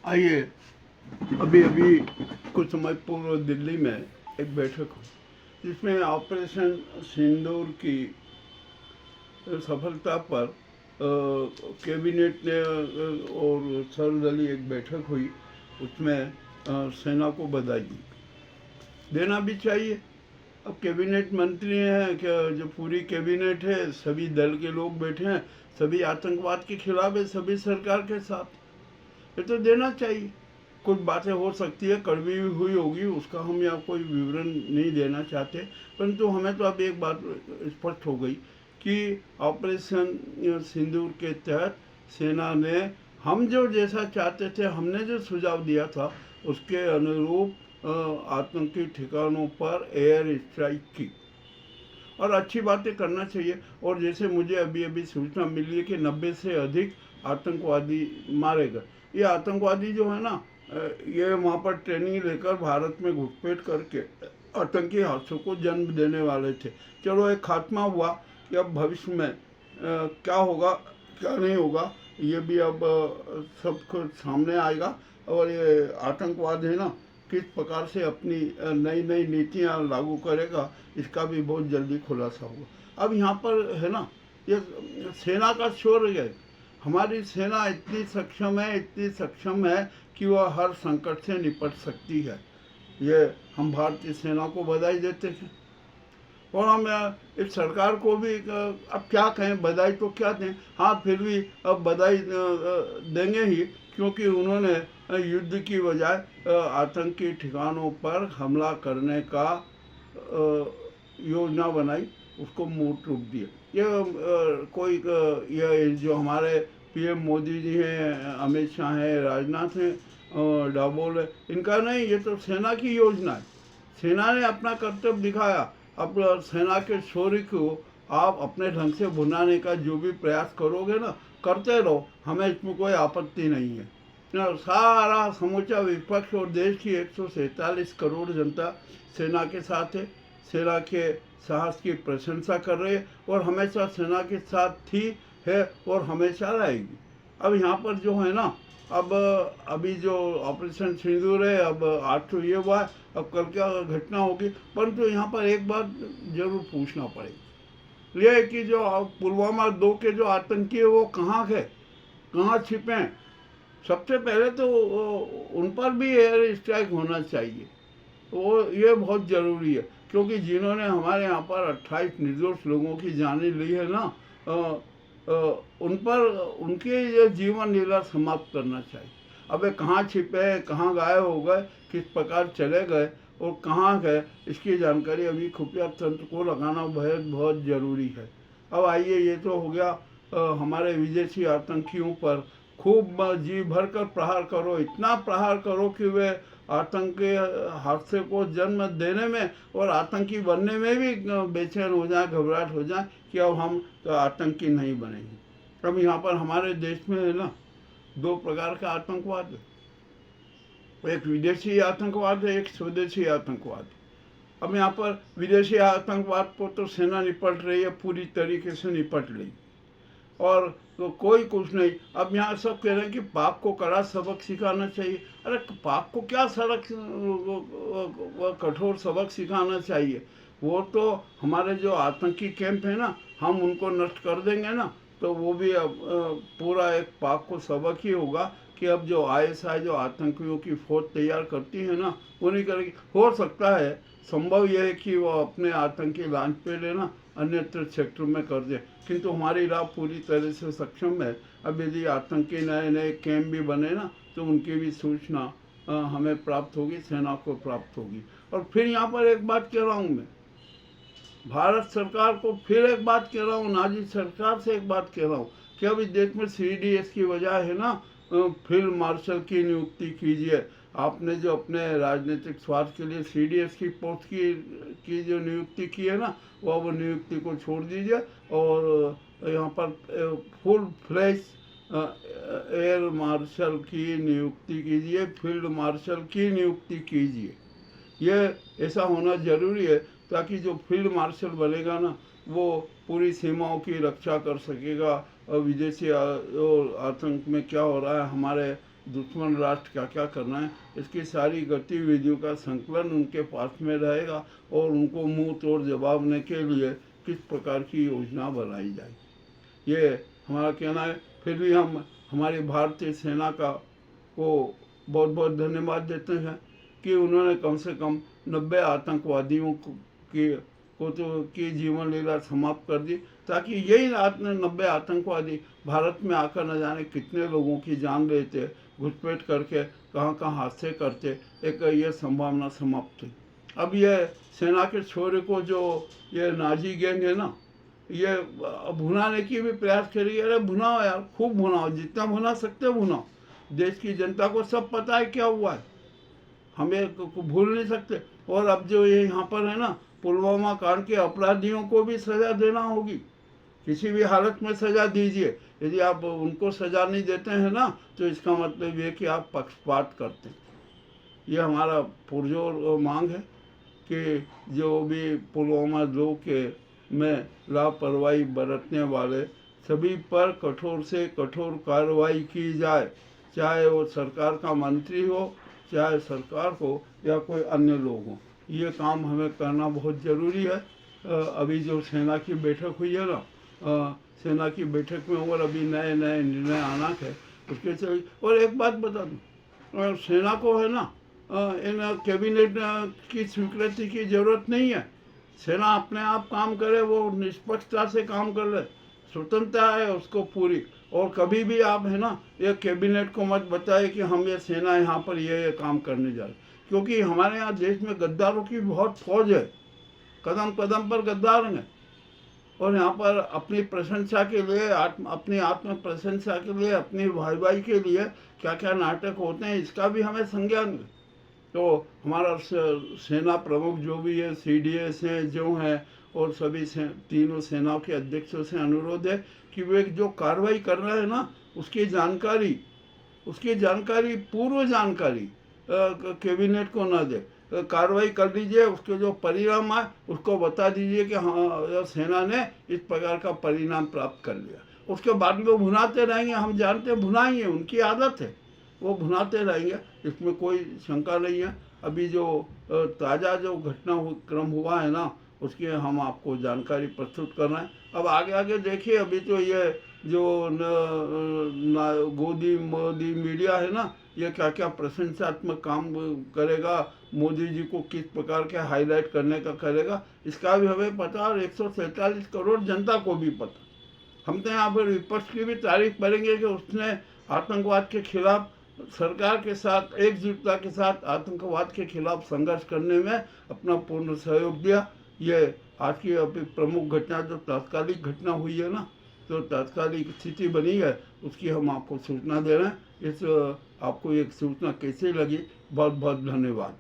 आइए, अभी अभी कुछ समय पूर्व दिल्ली में एक बैठक हुई जिसमें ऑपरेशन सिंदूर की सफलता पर कैबिनेट ने और सर्वदलीय एक बैठक हुई। उसमें सेना को बधाई दी, देना भी चाहिए। अब कैबिनेट मंत्री हैं कि जो पूरी कैबिनेट है, सभी दल के लोग बैठे हैं, सभी आतंकवाद के खिलाफ है, सभी सरकार के साथ। ये तो देना चाहिए। कुछ बातें हो सकती है कड़वी हुई होगी, उसका हम यहाँ कोई विवरण नहीं देना चाहते, परंतु हमें तो अब एक बात स्पष्ट हो गई कि ऑपरेशन सिंदूर के तहत सेना ने हम जो जैसा चाहते थे, हमने जो सुझाव दिया था उसके अनुरूप आतंकी ठिकानों पर एयर स्ट्राइक की। और अच्छी बातें करना चाहिए। और जैसे मुझे अभी अभी सूचना मिली है कि 90 से अधिक आतंकवादी मारे गए। ये आतंकवादी जो है ना, ये वहाँ पर ट्रेनिंग लेकर भारत में घुसपैठ करके आतंकी हादसों को जन्म देने वाले थे। चलो एक खात्मा हुआ कि अब भविष्य में क्या होगा क्या नहीं होगा ये भी अब सबको सामने आएगा। और ये आतंकवाद है ना, किस प्रकार से अपनी नई नई नीतियाँ लागू करेगा, इसका भी बहुत जल्दी खुलासा होगा। अब यहाँ पर है ना, ये सेना का शौर्य है। हमारी सेना इतनी सक्षम है कि वह हर संकट से निपट सकती है। ये हम भारतीय सेना को बधाई देते हैं। और हम इस सरकार को भी अब क्या कहें, बधाई तो क्या दें। हाँ, फिर भी अब बधाई देंगे ही, क्योंकि उन्होंने युद्ध की बजाय आतंकी ठिकानों पर हमला करने का योजना बनाई, उसको मूर्त रूप दिया। ये ये जो हमारे पीएम मोदी जी हैं, अमित शाह हैं, राजनाथ हैं, डाबोल है, इनका नहीं, ये तो सेना की योजना है। सेना ने अपना कर्तव्य दिखाया। अब सेना के शौर्य को आप अपने ढंग से भुनाने का जो भी प्रयास करोगे ना, करते रहो, हमें इसमें कोई आपत्ति नहीं है। सारा समूचा विपक्ष और देश की 147 करोड़ जनता सेना के साथ है, सेना के साहस की प्रशंसा कर रही है और हमेशा सेना के साथ थी, है और हमेशा रहेगी। अब यहाँ पर जो है ना, अब अभी जो ऑपरेशन सिंदूर है, अब 8 तो ये हुआ है, अब कल क्या घटना होगी। परंतु यहाँ पर एक बात जरूर पूछना पड़ेगा, यह है कि जो पुलवामा 2 के जो आतंकी है वो कहाँ है, कहाँ छिपे हैं। सबसे पहले तो उन पर भी एयर स्ट्राइक होना चाहिए, वो ये बहुत ज़रूरी है। क्योंकि जिन्होंने हमारे यहाँ पर 28 निर्दोष लोगों की जानें ली है ना, उन पर उनके ये जीवन लीला समाप्त करना चाहिए। अब ये कहाँ छिपे हैं, कहाँ गायब हो गए, किस प्रकार चले गए और कहाँ गए, इसकी जानकारी अभी खुफिया तंत्र को लगाना बहुत ज़रूरी है। अब आइए, ये तो हो गया हमारे विदेशी आतंकियों पर। खूब जी भर कर प्रहार करो, इतना प्रहार करो कि वे आतंकी हादसे को जन्म देने में और आतंकी बनने में भी बेचैन हो जाए, घबराहट हो जाए कि अब हम तो आतंकी नहीं बनेंगे। अब यहाँ पर हमारे देश में है ना, 2 प्रकार का आतंकवाद है, एक विदेशी आतंकवाद है, एक स्वदेशी आतंकवाद है। अब यहाँ पर विदेशी आतंकवाद को तो सेना निपट रही है, पूरी तरीके से निपट रही, और तो कोई कुछ नहीं। अब यहाँ सब कह रहे हैं कि पाक को कड़ा सबक सिखाना चाहिए। अरे पाक को क्या कठोर सबक सिखाना चाहिए। वो तो हमारे जो आतंकी कैंप है ना, हम उनको नष्ट कर देंगे ना, तो वो भी अब पूरा एक पाक को सबक ही होगा कि अब जो आईएसआई जो आतंकियों की फौज तैयार करती है ना, वो नहीं करेगी। हो सकता है, संभव यह है कि वो अपने आतंकी लॉन्च पे लेना अन्यत्र क्षेत्र में कर दे, किंतु हमारी राह पूरी तरह से सक्षम है। अब यदि आतंकी नए नए कैंप भी बने ना, तो उनकी भी सूचना हमें प्राप्त होगी, सेना को प्राप्त होगी। और फिर यहाँ पर एक बात कह रहा हूँ मैं, भारत सरकार को फिर एक बात कह रहा हूँ, नाजी सरकार से एक बात कह रहा हूँ कि अब इस देश में CDS की वजह है ना, फील्ड मार्शल की नियुक्ति कीजिए। आपने जो अपने राजनीतिक स्वार्थ के लिए CDS की पोस्ट की जो नियुक्ति की है ना, वो नियुक्ति को छोड़ दीजिए और यहाँ पर फुल फ्लैश एयर मार्शल की नियुक्ति कीजिए, फील्ड मार्शल की नियुक्ति कीजिए। ये ऐसा होना ज़रूरी है ताकि जो फील्ड मार्शल बनेगा ना, वो पूरी सीमाओं की रक्षा कर सकेगा और विदेशी आतंक में क्या हो रहा है, हमारे दुश्मन राष्ट्र क्या क्या करना है, इसकी सारी गतिविधियों का संकलन उनके पास में रहेगा और उनको मुंह तोड़ जवाब देने के लिए किस प्रकार की योजना बनाई जाए, ये हमारा कहना है। फिर भी हम हमारी भारतीय सेना का को बहुत बहुत धन्यवाद देते हैं कि उन्होंने कम से कम 90 आतंकवादियों की जीवन लीला समाप्त कर दी, ताकि यही 90 आतंकवादी भारत में आकर न जाने कितने लोगों की जान लेते, घुसपैठ करके कहाँ कहाँ हादसे करते, एक ये संभावना समाप्त हुई। अब ये सेना के छोरे को जो ये नाजी गैंग है ना, ये भुनाने की भी प्रयास करिए। अरे भुनाओ यार, खूब भुनाओ, जितना भुना सकते भुनाओ। देश की जनता को सब पता है क्या हुआ है, हमें भूल नहीं सकते। और अब जो ये यहाँ पर है ना, पुलवामा कांड के अपराधियों को भी सज़ा देना होगी, किसी भी हालत में सज़ा दीजिए। यदि आप उनको सज़ा नहीं देते हैं ना, तो इसका मतलब ये कि आप पक्षपात करते हैं। ये हमारा पुरजोर मांग है कि जो भी पुलवामा 2 के में लापरवाही बरतने वाले सभी पर कठोर से कठोर कार्रवाई की जाए, चाहे वो सरकार का मंत्री हो, चाहे सरकार हो या कोई अन्य लोग हों। ये काम हमें करना बहुत ज़रूरी है। अभी जो सेना की बैठक हुई है ना, सेना की बैठक में और अभी नए नए निर्णय आना है उसके से। और एक बात बता दूँ, सेना को है ना इन कैबिनेट की स्वीकृति की ज़रूरत नहीं है। सेना अपने आप काम करे, वो निष्पक्षता से काम कर ले, स्वतंत्रता है उसको पूरी। और कभी भी आप है ना ये कैबिनेट को मत बताए कि हम ये सेना यहाँ पर ये काम करने जा रहे, क्योंकि हमारे यहाँ देश में गद्दारों की बहुत फौज है, कदम कदम पर गद्दार हैं। और यहाँ पर अपनी प्रशंसा के लिए, अपनी आत्म प्रशंसा के लिए, अपनी भाई के लिए क्या क्या नाटक होते हैं, इसका भी हमें संज्ञान है। तो हमारा सेना प्रमुख जो भी है, CDS हैं जो हैं, और सभी तीनों सेनाओं के अध्यक्षों से अनुरोध है कि वे जो कार्रवाई कर रहे हैं ना, उसकी जानकारी पूर्व जानकारी कैबिनेट को न दे, कार्रवाई कर दीजिए, उसके जो परिणाम आए उसको बता दीजिए कि हाँ सेना ने इस प्रकार का परिणाम प्राप्त कर लिया। उसके बाद वो भुनाते रहेंगे, हम जानते हैं भुनाएंगे, उनकी आदत है, वो भुनाते रहेंगे, इसमें कोई शंका नहीं है। अभी जो ताज़ा जो घटनाक्रम हुआ है ना, उसकी हम आपको जानकारी प्रस्तुत कर रहे हैं। अब आगे देखिए, अभी तो ये जो गोदी मोदी मीडिया है ना, ये क्या क्या प्रशंसात्मक काम करेगा, मोदी जी को किस प्रकार के हाईलाइट करने का करेगा, इसका भी हमें पता, और 147 करोड़ जनता को भी पता। हम तो यहाँ पर विपक्ष की भी तारीफ करेंगे कि उसने आतंकवाद के खिलाफ सरकार के साथ एकजुटता के साथ आतंकवाद के खिलाफ संघर्ष करने में अपना पूर्ण सहयोग दिया। ये आज की अभी प्रमुख घटना जो तात्कालिक घटना हुई है ना, तो तात्कालिक स्थिति बनी है, उसकी हम आपको सूचना दे रहे हैं। इस आपको एक सूचना कैसे लगी, बहुत बहुत धन्यवाद।